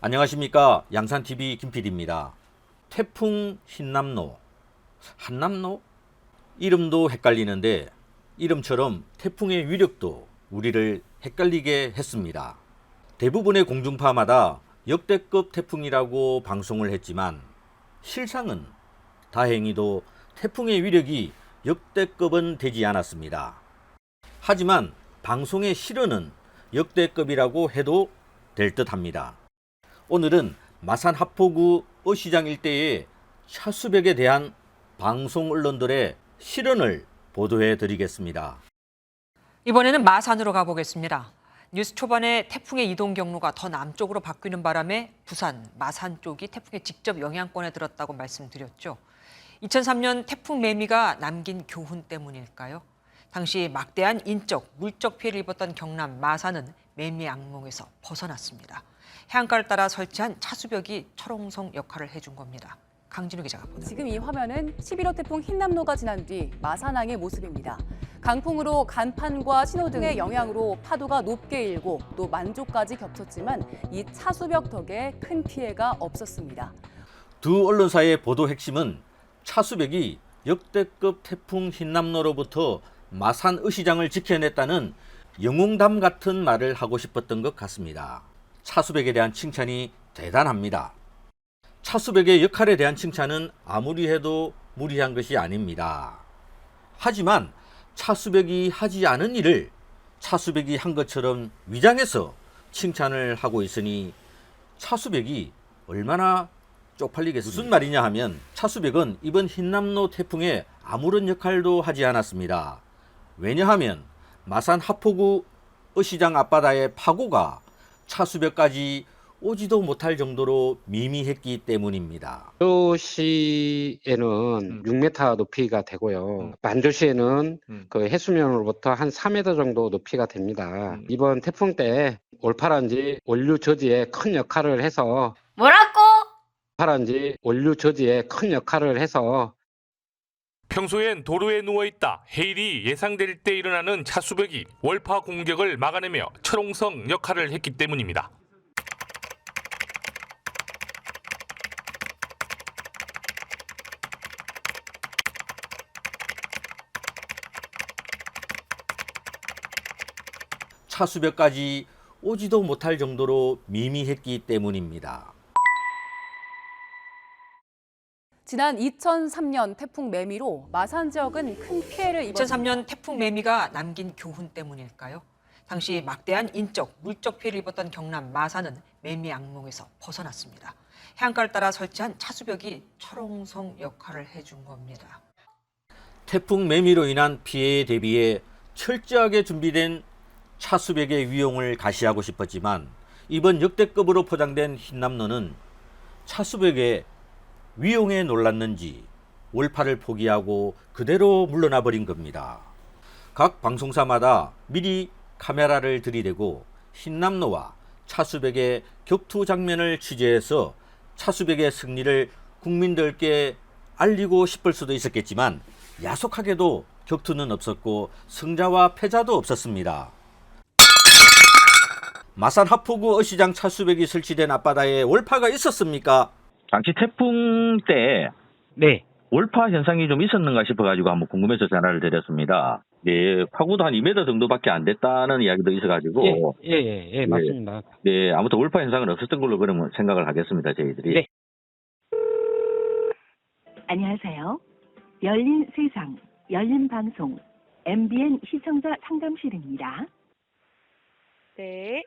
안녕하십니까. 양산TV 김PD입니다. 태풍 흰남노, 한남노? 이름도 헷갈리는데 이름처럼 태풍의 위력도 우리를 헷갈리게 했습니다. 대부분의 공중파마다 역대급 태풍이라고 방송을 했지만 실상은 다행히도 태풍의 위력이 역대급은 되지 않았습니다. 하지만 방송의 실언은 역대급이라고 해도 될 듯합니다. 오늘은 마산 하포구 어시장 일대의 차수벽에 대한 방송 언론들의 실언을 보도해 드리겠습니다. 이번에는 마산으로 가보겠습니다. 뉴스 초반에 태풍의 이동 경로가 더 남쪽으로 바뀌는 바람에 부산, 마산 쪽이 태풍의 직접 영향권에 들었다고 말씀드렸죠. 2003년 태풍 매미가 남긴 교훈 때문일까요? 당시 막대한 인적, 물적 피해를 입었던 경남 마산은 매미 악몽에서 벗어났습니다. 해안가를 따라 설치한 차수벽이 철옹성 역할을 해준 겁니다. 강진우 기자가 보도합니다. 지금 이 화면은 11호 태풍 흰남노가 지난 뒤 마산항의 모습입니다. 강풍으로 간판과 신호등의 영향으로 파도가 높게 일고 또 만조까지 겹쳤지만 이 차수벽 덕에 큰 피해가 없었습니다. 두 언론사의 보도 핵심은 차수벽이 역대급 태풍 흰남노로부터 마산 어시장을 지켜냈다는 영웅담 같은 말을 하고 싶었던 것 같습니다. 차수벽에 대한 칭찬이 대단합니다. 차수벽의 역할에 대한 칭찬은 아무리 해도 무리한 것이 아닙니다. 하지만 차수벽이 하지 않은 일을 차수벽이 한 것처럼 위장해서 칭찬을 하고 있으니 차수벽이 얼마나 쪽팔리겠습니까? 무슨 말이냐 하면 차수벽은 이번 흰남노 태풍에 아무런 역할도 하지 않았습니다. 왜냐하면 마산 하포구 어시장 앞바다의 파고가 차수벽까지 오지도 못할 정도로 미미했기 때문입니다. 만조시에는 6m 높이가 되고요. 만조시에는 그 해수면으로부터 한 4m 정도 높이가 됩니다. 이번 태풍 때 올파란지 원류 저지에 큰 역할을 해서 평소엔 도로에 누워있다 해일이 예상될 때 일어나는 차수벽이 월파 공격을 막아내며 철옹성 역할을 했기 때문입니다. 차수벽까지 오지도 못할 정도로 미미했기 때문입니다. 지난 2003년 태풍 매미로 마산 지역은 큰 피해를 입었습니다. 2003년 태풍 매미가 남긴 교훈 때문일까요? 당시 막대한 인적, 물적 피해를 입었던 경남 마산은 매미 악몽에서 벗어났습니다. 해안가를 따라 설치한 차수벽이 철옹성 역할을 해준 겁니다. 태풍 매미로 인한 피해에 대비해 철저하게 준비된 차수벽의 위용을 가시하고 싶었지만 이번 역대급으로 포장된 흰남노는 차수벽의 위용에 놀랐는지 월파를 포기하고 그대로 물러나 버린 겁니다. 각 방송사마다 미리 카메라를 들이대고 흰남노와 차수벽의 격투 장면을 취재해서 차수벽의 승리를 국민들께 알리고 싶을 수도 있었겠지만 야속하게도 격투는 없었고 승자와 패자도 없었습니다. 마산 하포구 어시장 차수벽이 설치된 앞바다에 월파가 있었습니까? 당시 태풍 때 네. 월파 현상이 좀 있었는가 싶어가지고 한번 궁금해서 전화를 드렸습니다. 네, 파고도 한 2m 정도밖에 안 됐다는 이야기도 있어가지고. 예, 맞습니다. 네, 아무튼 월파 현상은 없었던 걸로 그러면 생각을 하겠습니다, 저희들이. 네. 안녕하세요. 열린 세상, 열린 방송, MBN 시청자 상담실입니다. 네.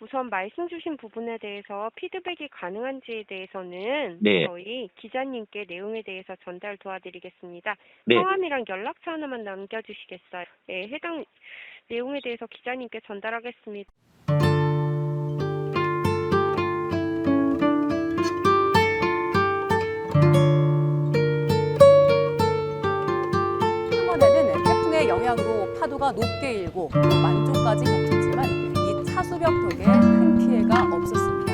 우선 말씀 주신 부분에 대해서 피드백이 가능한지에 대해서는 네. 저희 기자님께 내용에 대해서 전달 도와드리겠습니다. 네. 성함이랑 연락처 하나만 남겨주시겠어요? 네, 해당 내용에 대해서 기자님께 전달하겠습니다. 창원에는 태풍의 영향으로 파도가 높게 일고 또 만조까지 겹쳤지만 이 차수벽 덕에 큰 피해가 없었습니다.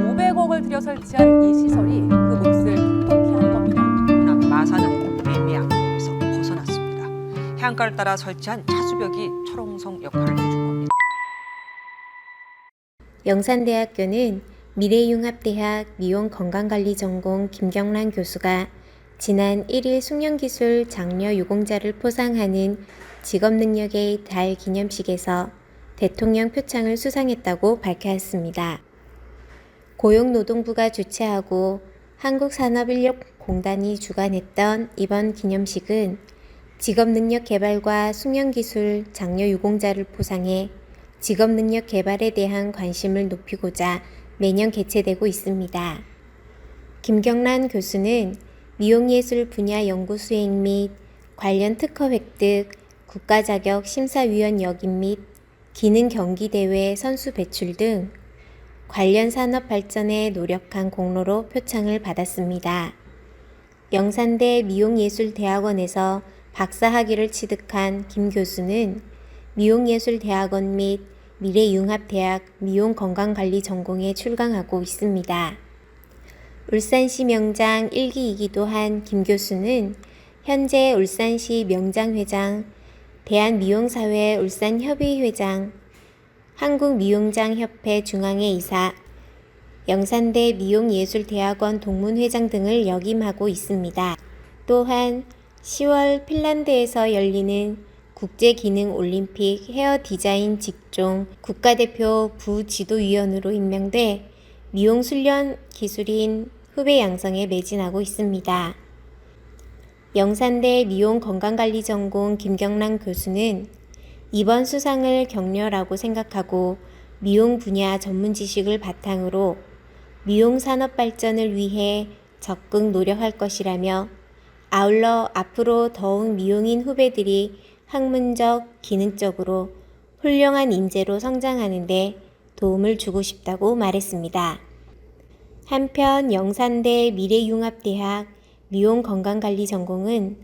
500억을 들여 설치한 이 시설이 그 몫을 톡톡히 한 겁니다. 경남 마산은 매미 악몽에서 벗어났습니다. 해안가를 따라 설치한 차수벽이 철옹성 역할을 해준 겁니다. 영산대학교는 미래융합대학 미용건강관리전공 김경란 교수가 지난 1일 숙련기술 장려 유공자를 포상하는 직업능력의 달 기념식에서 대통령 표창을 수상했다고 밝혔습니다. 고용노동부가 주최하고 한국산업인력공단이 주관했던 이번 기념식은 직업능력 개발과 숙련기술 장려 유공자를 포상해 직업능력 개발에 대한 관심을 높이고자 매년 개최되고 있습니다. 김경란 교수는 미용예술 분야 연구 수행 및 관련 특허 획득, 국가자격 심사위원 역임 및 기능 경기대회 선수 배출 등 관련 산업 발전에 노력한 공로로 표창을 받았습니다. 영산대 미용예술대학원에서 박사학위를 취득한 김 교수는 미용예술대학원 및 미래융합대학 미용건강관리 전공에 출강하고 있습니다. 울산시 명장 1기 2기도 한 김 교수는 현재 울산시 명장회장, 대한미용사회 울산협의회장, 한국미용장협회 중앙회 이사, 영산대 미용예술대학원 동문회장 등을 역임하고 있습니다. 또한 10월 핀란드에서 열리는 국제기능올림픽 헤어 디자인 직종 국가대표 부지도위원으로 임명돼 미용술련 기술인 후배 양성에 매진하고 있습니다. 영산대 미용건강관리 전공 김경란 교수는 이번 수상을 격려라고 생각하고 미용 분야 전문 지식을 바탕으로 미용 산업 발전을 위해 적극 노력할 것이라며 아울러 앞으로 더욱 미용인 후배들이 학문적, 기능적으로 훌륭한 인재로 성장하는 데 도움을 주고 싶다고 말했습니다. 한편 영산대 미래융합대학 미용건강관리 전공은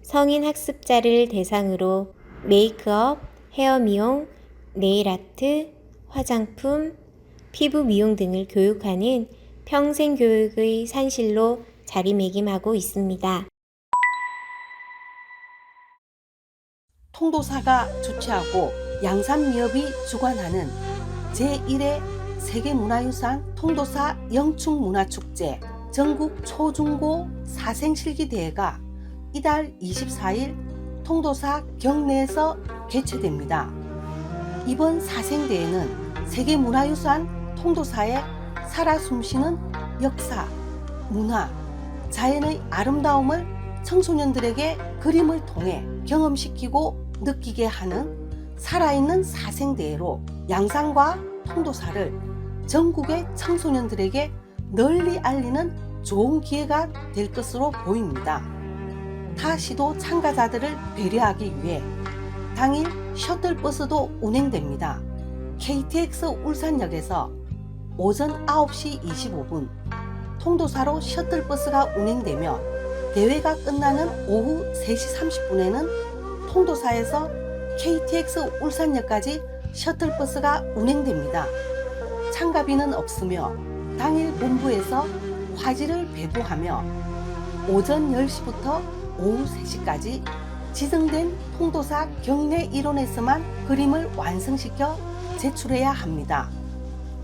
성인 학습자를 대상으로 메이크업, 헤어미용, 네일아트, 화장품, 피부 미용 등을 교육하는 평생교육의 산실로 자리매김하고 있습니다. 통도사가 주최하고 양산미협이 주관하는 제1회 세계문화유산 통도사 영축문화축제 전국 초중고 사생실기대회가 이달 24일 통도사 경내에서 개최됩니다. 이번 사생대회는 세계문화유산 통도사의 살아 숨쉬는 역사, 문화, 자연의 아름다움을 청소년들에게 그림을 통해 경험시키고 느끼게 하는 살아있는 사생대회로 양산과 통도사를 전국의 청소년들에게 널리 알리는 좋은 기회가 될 것으로 보입니다. 타 시도 참가자들을 배려하기 위해 당일 셔틀버스도 운행됩니다. KTX 울산역에서 오전 9시 25분 통도사로 셔틀버스가 운행되며 대회가 끝나는 오후 3시 30분에는 통도사에서 KTX 울산역까지 셔틀버스가 운행됩니다. 참가비는 없으며 당일 본부에서 화지를 배부하며 오전 10시부터 오후 3시까지 지정된 통도사 경내 일원에서만 그림을 완성시켜 제출해야 합니다.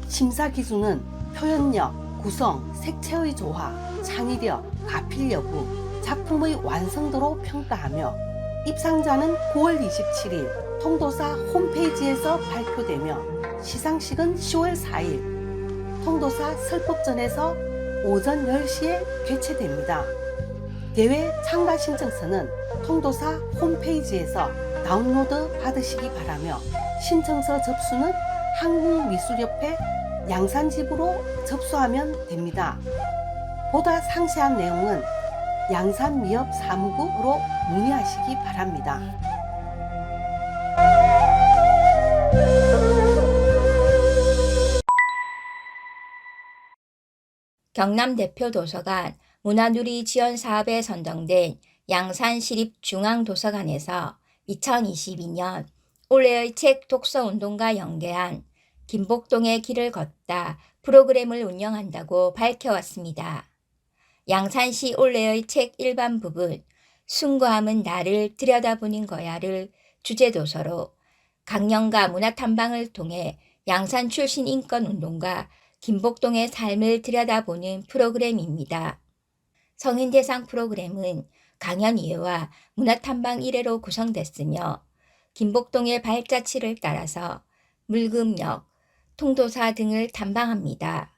심사 기준은 표현력, 구성, 색채의 조화, 창의력, 가필 여부, 작품의 완성도로 평가하며 입상자는 9월 27일 통도사 홈페이지에서 발표되며 시상식은 10월 4일 통도사 설법전에서 오전 10시에 개최됩니다. 대회 참가 신청서는 통도사 홈페이지에서 다운로드 받으시기 바라며 신청서 접수는 한국미술협회 양산집으로 접수하면 됩니다. 보다 상세한 내용은 양산미협 사무국으로 문의하시기 바랍니다. 경남 대표 도서관 문화누리 지원 사업에 선정된 양산시립중앙도서관에서 2022년 올해의 책 독서운동과 연계한 김복동의 길을 걷다 프로그램을 운영한다고 밝혀왔습니다. 양산시 올해의 책 일반 부분 숭고함은 나를 들여다보는 거야를 주제도서로 강연과 문화탐방을 통해 양산 출신 인권운동가 김복동의 삶을 들여다보는 프로그램입니다. 성인 대상 프로그램은 강연 2회와 문화탐방 1회로 구성됐으며 김복동의 발자취를 따라서 물금역, 통도사 등을 탐방합니다.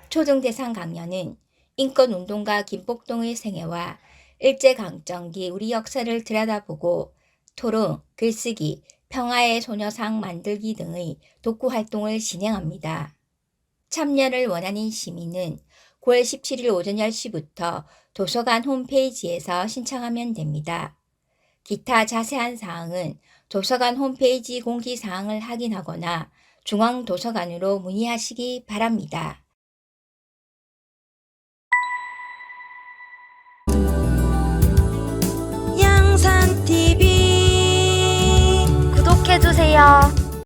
초등 대상 강연은 인권운동가 김복동의 생애와 일제강점기 우리 역사를 들여다보고 토론, 글쓰기, 평화의 소녀상 만들기 등의 독후활동을 진행합니다. 참여를 원하는 시민은 9월 17일 오전 10시부터 도서관 홈페이지에서 신청하면 됩니다. 기타 자세한 사항은 도서관 홈페이지 공지사항을 확인하거나 중앙도서관으로 문의하시기 바랍니다. 양산TV 구독해주세요.